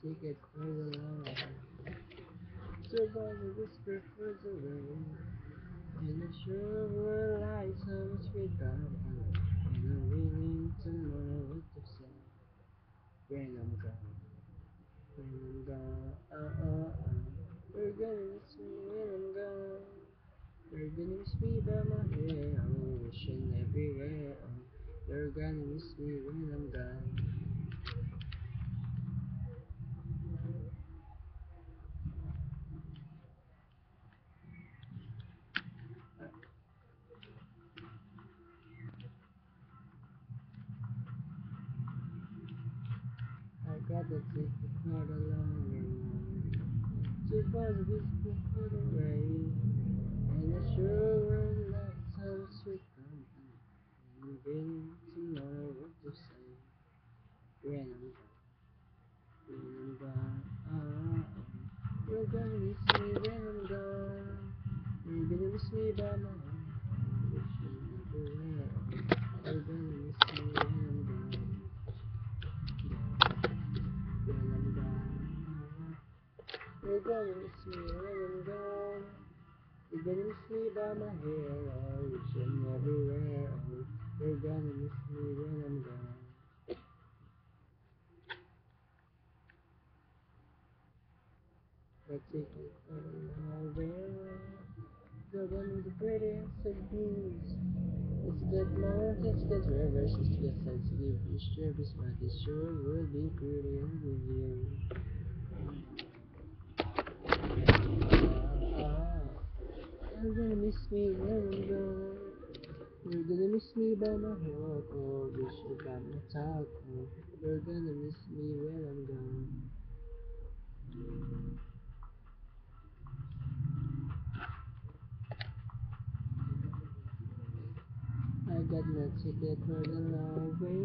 ticket for the long. Survive the whisper for the rain. And I'm sure we'll lie so much without you. And I'm willing to know what to say. When I'm gone, when I'm gone, you're gonna miss me when I'm gone. You're gonna miss me by my hair, oh, wishing everywhere, oh. You're gonna miss me when I'm gone. I got the ticket for the long run. Surprise a whisper for the rain. And I sure would like some sweet company. And I'm willing to know what to say when I'm gone, when I'm gone. You're gonna miss me when I'm gone. You're gonna miss me by my own. Wishing everywhere. You're gonna miss me when I'm gone, when I'm gone. You're gonna miss me when I'm gone. You're gonna miss me by my hair, oh, wishing everywhere, oh. You're gonna miss me when I'm gone. But take it all there. The one with the prettiest of views. It's got mountains, it's got rivers, it's got sensitive disturbance, but it sure would be prettier with you. You're gonna miss me when I'm gone. You're gonna miss me by my walk, oh, wish you by my talk, oh. You're gonna miss me when I'm gone. I got my ticket for the long way,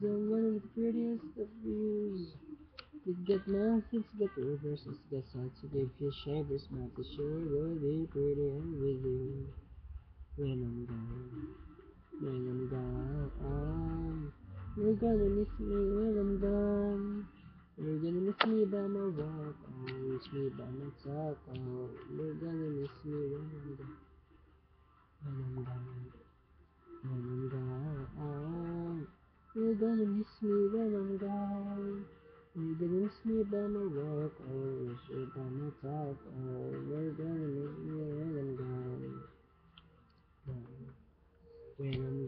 the one with the prettiest of views. It's got mountains, it's got rivers, it's got sensitive fish shivers, but it sure will be prettier with you when I'm gone, when I'm gone. You're gonna miss me when I'm gone. You're gonna miss me by my walk, oh, miss me by my talk, oh. You're gonna miss me when I'm gone, when I'm gone, when I'm gone. You're gonna miss me when I'm gone. You're gonna miss me by my walk, oh, wish you by my talk, oh. You're gonna miss me when I'm gone, gone, when I'm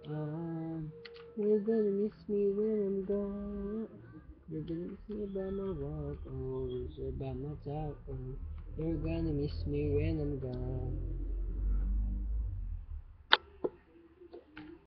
gone. You're gonna miss me when I'm gone. You're gonna miss me by my walk, oh, wish you by my talk, oh. You're gonna miss me when I'm gone.